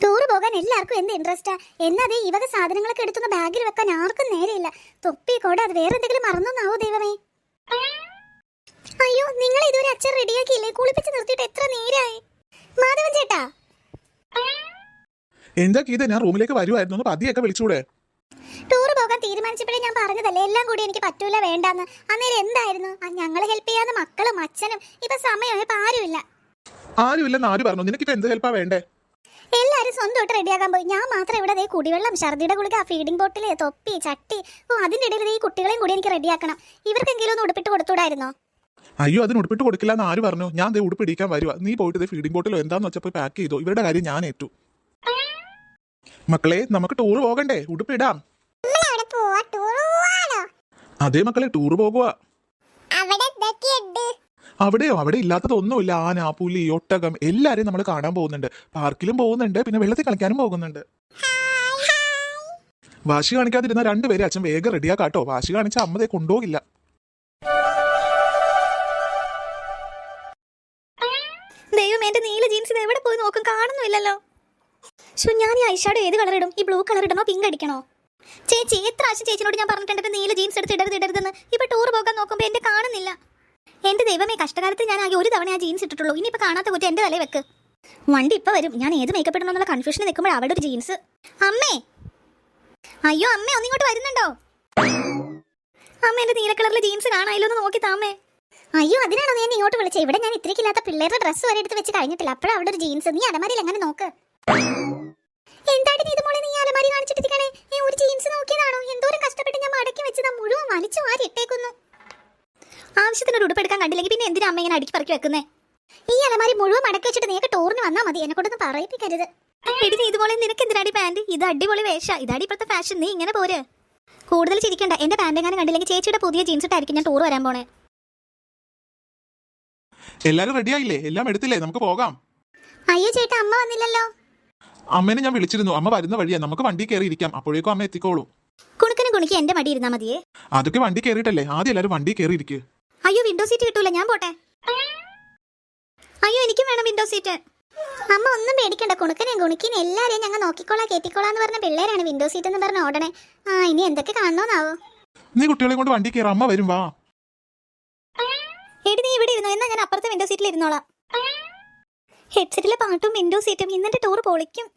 Tour പോകാൻ എല്ലാവർക്കും എന്ത് ഇൻട്രസ്റ്റാ. എന്നാ ഈ വക സാധനങ്ങളൊക്കെ എടുത്തൊന്ന് ബാഗിൽ വെക്കാൻ ആർക്കും നേരെയില്ല. തൊപ്പി കോടെ അത് വേറെ എന്തെങ്കിലും മറന്നോന്നാവോ ദൈവമേ. അയ്യോ, നിങ്ങൾ ഇതുവരെ അച്ഛൻ റെഡിയാക്കിയില്ലേ? കുളിപ്പിച്ച് നിർത്തിയിട്ട് എത്ര നേരായി. മാധവൻ ചേട്ടാ, എന്താ ഗീത, ഞാൻ റൂമിലേക്ക് വരുമായിരുന്നു, പതിയൊക്കെ വിളിച്ചൂടെ? ടൂർ പോകാൻ തീരുമാനിച്ചപ്പോഴേ ഞാൻ പറഞ്ഞതല്ലേ എല്ലാം കൂടി എനിക്ക് പറ്റൂല, വേണ്ടാന്ന്. അന്നേരം എന്തായിരുന്നു ഞങ്ങളെ ഹെൽപ്പ് ചെയ്യാന്ന് മക്കളും അച്ഛനും. ഇപ്പൊ സമയം ഇപ്പൊ ആരുമില്ല. ആരുമില്ലെന്ന് ആര് പറഞ്ഞു? നിനക്കിപ്പോ എന്ത് ഹെൽപ്പാ വേണ്ടേ? എല്ലാരും സ്വന്തമായിട്ട് റെഡിയാക്കാൻ പോയി. ഞാൻ മാത്രം ഇവിടെ കുടിവെള്ളം, ഛർദിയുടെ ഗുളിക, ഫീഡിംഗ് ബോട്ടില്, തൊപ്പി, ചട്ടി. അതിന്റെ ഇടയിൽ ഈ കുട്ടികളെയും കൂടി എനിക്ക് റെഡിയാക്കണം. ഇവർക്കെങ്കിലും ഒന്ന് ഉടുപ്പിട്ട് കൊടുത്തൂടായിരുന്നോ? അയ്യോ, അതിന് ഉടുപ്പിട്ട് കൊടുക്കില്ല എന്ന് ആര് പറഞ്ഞു? ഞാൻ ഉടുപ്പിടിക്കാൻ വരുവാ. നീ പോയിട്ട് ഫീഡിംഗ് ബോട്ടിലോ എന്താന്ന് വെച്ചപ്പോ പാക്ക് ചെയ്തോ. ഇവരുടെ കാര്യം ഞാൻ ഏറ്റു. മക്കളെ, നമുക്ക് ടൂർ പോകണ്ടേ? ഉടുപ്പിടാം. അതേ മക്കളെ, ടൂർ പോകുക. അവിടെയോ? അവിടെ ഇല്ലാത്തതൊന്നുമില്ല. ആന, പുലി, ഒട്ടകം എല്ലാരെയും നമ്മൾ കാണാൻ പോകുന്നുണ്ട്. പാർക്കിലും പോകുന്നുണ്ട്, പിന്നെ വെള്ളത്തിൽ കളിക്കാനും പോകുന്നുണ്ട്. വാശി കാണിക്കാതിരുന്ന രണ്ടുപേരെ അച്ഛൻ വേഗം റെഡിയാക്കാട്ടോ. വാശി കാണിച്ച അമ്മതെ കൊണ്ടുപോകില്ല. ദൈവം, എന്റെ നീല ജീൻസ് ഇത് എവിടെ പോയി നോക്കും, കാണുന്നില്ലല്ലോ. ഞാൻ ഈ ഐഷാഡോ ഏത് കളർ ഇടും? ഈ ബ്ലൂ കളർ ഇടണോ പിങ്ക് അടിക്കണോ? ചേച്ചി, എത്ര ആവശ്യം ചേച്ചിനോട് ഞാൻ പറഞ്ഞിട്ടുണ്ട് നീല ജീൻസ് എടുത്ത് ഇടരുതെന്ന്. ഇപ്പൊ ടൂർ പോകാൻ നോക്കുമ്പോ എന്റെ കാണുന്നില്ല. എന്റെ ദൈവമേ, കഷ്ടകാലത്ത് ഞാൻ ആകെ ഒരു തവണ ആ ജീൻസ് ഇട്ടിട്ടുള്ളൂ. ഇനിയിപ്പോ കാണാത്ത കുറ്റം എന്റെ തലയിൽ വെക്ക്. വണ്ടി ഇപ്പൊ വരും. ഞാൻ ഏത് മേക്കപ്പ് ഇടണോ എന്നുള്ള കൺഫ്യൂഷൻ നിൽക്കുമ്പോൾ അവിടെ ഒരു ജീൻസ്. അമ്മേ, അയ്യോ അമ്മേ, ഒന്നിങ്ങോട്ട് വരുന്നുണ്ടോ? അമ്മ, എന്റെ നീല കളറിലെ ജീൻസ് കാണാമല്ലോ, ഒന്ന് നോക്കി താമേ. അയ്യോ, അതിനാണോ ഞാൻ ഇങ്ങോട്ട് വിളിച്ചത്? ഇവിടെ ഞാൻ ഇത്രയ്ക്കില്ലാത്ത പിള്ളേരുടെ ഡ്രസ്സ് വരെ എടുത്ത് വെച്ച് കഴിഞ്ഞിട്ടില്ല. അപ്പോഴും അവിടെ ഒരു ജീൻസ്. നീ അലമാരിയിൽ അങ്ങനെ നോക്ക്. എന്തായിട്ട് നീ ഇതുപോലെ നീ അലമാരി കാണിച്ചിട്ടിരിക്കണേ? ഒരു ജീൻസ് നോക്കിയതാണോ? എന്തോരം കഷ്ടപ്പെട്ട് ഞാൻ മടക്കി വെച്ചതാ, മുഴുവൻ വലിച്ചു വാരി ഇട്ടേക്കുന്നു. ആവശ്യത്തിനൊരു ഉടുപ്പെടുക്കാൻ കണ്ടില്ലെങ്കിൽ പിന്നെ എന്തിനാ അമ്മ ഇങ്ങനെ അടുക്കി പറക്കി വെക്കുന്നേ? ഈ അലമാരി മുഴുവൻ മടക്കി വെച്ചിട്ട് നീക്ക് ടൂറിന് വന്നാൽ മതി. എന്നെ കൊണ്ടൊന്നും പറയിപ്പിക്കരുത്. എടി, നീ ഇതുപോലെ നിനക്ക് എന്തിനാടി പാന്റ്? ഇത് അടിപൊളി വേഷ, ഇതാടി ഇപ്പോഴത്തെ ഫാഷൻ. നീ ഇങ്ങനെ പോര്. കൂടുതൽ ചിരിക്കണ്ട. എന്റെ പാന്റ് എങ്ങനെ കണ്ടില്ലെങ്കിൽ ചേച്ചിയുടെ പുതിയ ജീൻസ് ഇട്ടായിരിക്കും ഞാൻ ടൂർ വരാൻ പോണേ. എല്ലാരും റെഡിയായില്ലേ? എല്ലാം എടുത്തില്ലേ? നമുക്ക് പോകാം. അയ്യോ ചേട്ടാ, അമ്മ വന്നില്ലല്ലോ. അമ്മേനെ ഞാൻ വിളിച്ചിരുന്നു. അമ്മ വരുന്ന വഴിയാ. നമുക്ക് വണ്ടി കയറി ഇരിക്കാം. അപ്പോഴേക്കും അമ്മ എത്തിക്കോളൂ. കുണുക്കനും കുണിക്ക് എന്റെ മടി ഇരുന്നാ മതിയേ. അതൊക്കെ വണ്ടി കയറിയിട്ടല്ലേ. ആദ്യം എല്ലാരും വണ്ടി കയറി ഇരിക്കുക. അയ്യോ, വിൻഡോ സീറ്റ് കിട്ടൂല, ഞാൻ പോട്ടെ. അയ്യോ, എനിക്കും വേണം വിൻഡോ സീറ്റ്. അമ്മ ഒന്നും പേടിക്കണ്ട. കുണുക്കനെയും കുണിക്കിനെ എല്ലാരെയും ഞങ്ങൾ നോക്കിക്കോളാം കേറ്റിക്കോളാന്ന് പറഞ്ഞ പിള്ളേരാണ് വിൻഡോ സീറ്റ് എന്ന് പറഞ്ഞ ഓടണേ. ഇനി എന്തൊക്കെ കാണണോന്നാവോ. നീ കുട്ടികളെ കൊണ്ട് വണ്ടി കയറാം. അമ്മ വരും, വാ. എടി, നീ ഇവിടെ ഇരുന്നോ, എന്നാ ഞാൻ അപ്പുറത്തെ വിൻഡോ സീറ്റിൽ ഇരുന്നോളാം. ഹെഡ്സെറ്റിലെ പാട്ടും വിൻഡോ സീറ്റും ഇന്നത്തെ ടൂർ പൊളിക്കും.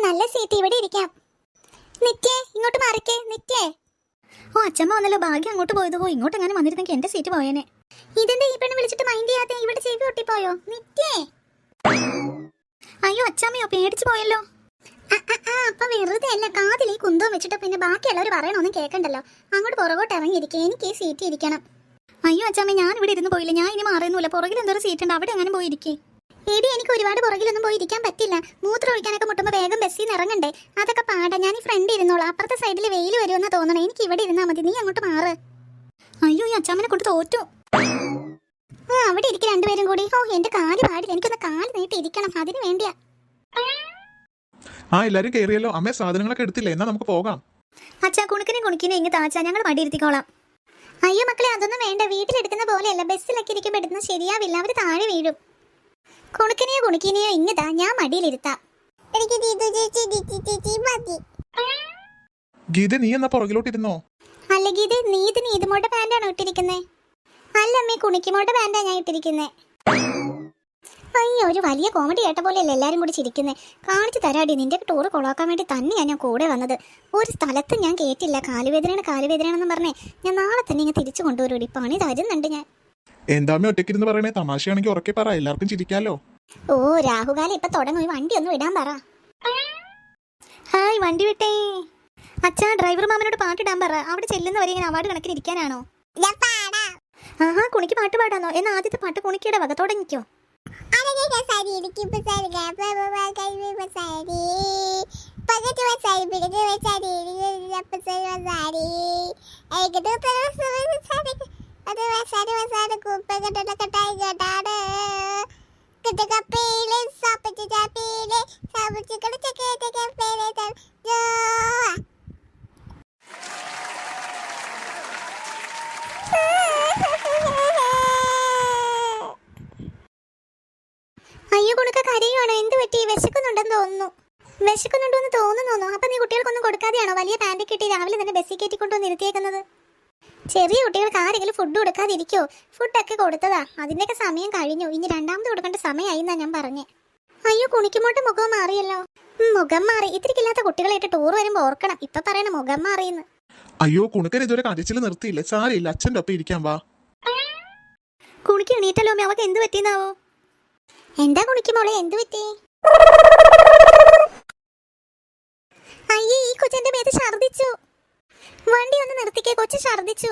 നല്ല സീറ്റ്, ഇവിടെ ഇരിക്കാം. നിത്യേ, ഇങ്ങോട്ട് മാറിക്കേ. നിത്യേ. ഓ, അച്ഛമ്മ വന്നല്ലോ. ഭാഗ്യം അങ്ങോട്ട് പോയത്. ഇങ്ങോട്ട് എങ്ങനെ വന്നിരുന്നെങ്കിൽ എന്റെ സീറ്റ് പോയേനെ. ഇതെന്താ ഈ പെണ്ണ് വിളിച്ചിട്ട് മൈൻഡ് ചെയ്യാതെ? ഇവിടെ ചെവി ഒട്ടിപ്പോയോ? നിത്യേ. അയ്യോ, അച്ഛമ്മയോ, പേടിച്ചു പോയല്ലോ. അപ്പൊ വെറുതെ അല്ല, കാതിൽ ഈ കുന്തവും വെച്ചിട്ട് പിന്നെ ബാക്കിയുള്ളവർ പറയണൊന്നും കേൾക്കണ്ടല്ലോ. അങ്ങോട്ട് പുറകോട്ട് ഇറങ്ങിയിരിക്കും. എനിക്ക് ഈ സീറ്റ് ഇരിക്കണം. അയ്യോ അച്ഛമ്മ, ഞാൻ ഇവിടെ ഇരുന്ന് പോയില്ല. ഞാൻ ഇനി മാറുന്നില്ല. പുറകിൽ എന്തോരം സീറ്റ് ഉണ്ട്, അവിടെ അങ്ങനെ പോയിരിക്കേ. എടി, എനിക്ക് ഒരുപാട് പുറകിലൊന്നും പോയിരിക്കാൻ പറ്റില്ല. മൂത്രം ഒഴിക്കാനൊക്കെ മുട്ടുമ്പോൾ വേഗം ബസ്സിൽ നിന്ന് ഇറങ്ങണ്ടേ. അതൊക്കെ പാടാ. ഞാൻ ഈ ഫ്രണ്ട് ഇരുന്നോളാം. അപ്പുറത്തെ സൈഡിൽ വെയിൽ വരുമെന്നാ തോന്നണേ. എനിക്ക് ഇവിടെ ഇരുന്നാ മതി. നീ അങ്ങോട്ട് മാറ്. അയ്യോ, ഈ അച്ഛമ്മനെ കൊണ്ട് തോറ്റു. അവിടെ ഇരിക്കും രണ്ടുപേരും കൂടി. എന്റെ കാല് പാടില്ല. എനിക്കൊന്ന് കാല് നീട്ടി ഇരിക്കണം. അതിന് വേണ്ടിയാ. എല്ലാരും കയറിയല്ലോ. അമ്മേ, സാധനങ്ങളൊക്കെ എടുത്തില്ലേ? എന്നാ നമുക്ക് പോകാം. അച്ഛാ, കുണുക്കിനെ ഇങ്ങ് താച്ചാ, ഞങ്ങൾ മടി ഇരുത്തിക്കോളാം. അയ്യോ മക്കളെ, അതൊന്നും വേണ്ട. വീട്ടിലെടുക്കുന്ന പോലെയല്ല. ബസ്സിലൊക്കെ ഇരിക്കുമ്പോൾ എടുക്കുന്ന ശരിയാവില്ല. അവര് താഴെ വീഴും. കുണുക്കിനെയോ ഇങ്ങതാ, ഞാൻ മടിയിലിരുത്താം. ഗീത, നീ എന്നാ പുറകിലോട്ട് ഇരുന്നോ? അല്ല ഗീത, നീതുമോടെ പാന്റാണോ ഇട്ടിരിക്കുന്നേ? അല്ല അമ്മേ, കുണിക്കുമോടെ പാന്റാ ഞാൻ ഇട്ടിരിക്കുന്നേ. അയ്യോ, ഒരു വലിയ കോമഡി കേട്ട പോലെയല്ലേ എല്ലാരും കൂടി ചിരിക്കുന്നേ. കാണിച്ചു തരാടി, നിന്റെ ടൂർ കൊളാക്കാൻ വേണ്ടി തന്നെയാ ഞാൻ കൂടെ വന്നത്. ഒരു സ്ഥലത്ത് ഞാൻ കേട്ടില്ല. കാലുവേദനയാണെന്ന് പറഞ്ഞേ. ഞാൻ നാളെ തന്നെ ഇങ്ങനെ തിരിച്ചു കൊണ്ടുവരൂടി. പണി തരുന്നുണ്ട് ഞാൻ. എന്താമ്മ ഒറ്റയ്ക്കിരുന്ന് പറയണേ? തമാശയാണെങ്കിൽ ഉറക്കെ പറ, എല്ലാവർക്കും ചിരിക്കാലോ. ഓ, രാഹുകാലം ഇപ്പൊ തുടങ്ങും. വണ്ടി ഒന്ന് വിടാൻ പറ. ഹായ്, വണ്ടി വിട്ടേ. അച്ഛാ, ഡ്രൈവർ മാമനോട് പാട്ടിടാൻ പറ. അവിടെ ചെല്ലുന്നവരെ ഇങ്ങനെ അവാർഡ് കണക്കിന് ഇരിക്കാനാണോ? ആഹാ, കുണിക്ക് പാട്ട് പാടാന്നോ? എന്നാ ആദ്യത്തെ പാട്ട് കുണിക്കയുടെ വക തുടങ്ങിക്കോ. അയ്യോ, കുണുക്ക കരയുവാണോ? എന്ത് പറ്റി? തോന്നുന്നു. വിശക്കുന്നുണ്ടോന്ന് തോന്നുന്നു. അപ്പൊ നീ കുട്ടികൾക്കൊന്നും കൊടുക്കാതെയാണോ വലിയ പാൻറ് കിട്ടി രാവിലെ തന്നെ ബസ്സിൽ കയറ്റിക്കൊണ്ടുവന്ന് ഇരുത്തിയേക്കുന്നത്? ചെറിയ കുട്ടികൾക്ക് ആരെങ്കിലും ഫുഡ് കൊടുക്കാതിരിക്കോ? ഫുഡൊക്കെ കൊടുത്തതാ, അതിന്റെയൊക്കെ സമയം കഴിഞ്ഞു. ഇനി രണ്ടാമത് കൊടുക്കേണ്ട സമയമായി എന്നാ ഞാൻ പറഞ്ഞേ. അയ്യോ, കുണിക്കുമോട്ട് മുഖം മാറിയല്ലോ. മുഖം മാറി. ഇത്തിരിക്കില്ലാത്ത കുട്ടികളായിട്ട് ടൂർ വരുമ്പോ ഓർക്കണം ഇപ്പൊ പറയണ മുഖം മാറിയെന്ന്. അയ്യോ, കുണുക്കൻ ഇതുവരെ കരച്ചിൽ നിർത്തിയില്ല. സാരയില്ല, അച്ഛൻ്റെ ഒപ്പം ഇരിക്കാൻ വാ. കുണിക്ക് എണീറ്റല്ലോ അമ്മ, അവക്ക് എന്ത് പറ്റിയെന്നാവോ? എന്താ കുണിക്കുമോളെ, എന്ത് പറ്റി? അയ്യേ, ഈ കൊച്ചെന്റെ മേത്ത് ഛർദിച്ചു. വണ്ടി ഒന്ന് നിർത്തിക്കേ, കൊച്ചു ഛർദിച്ചു.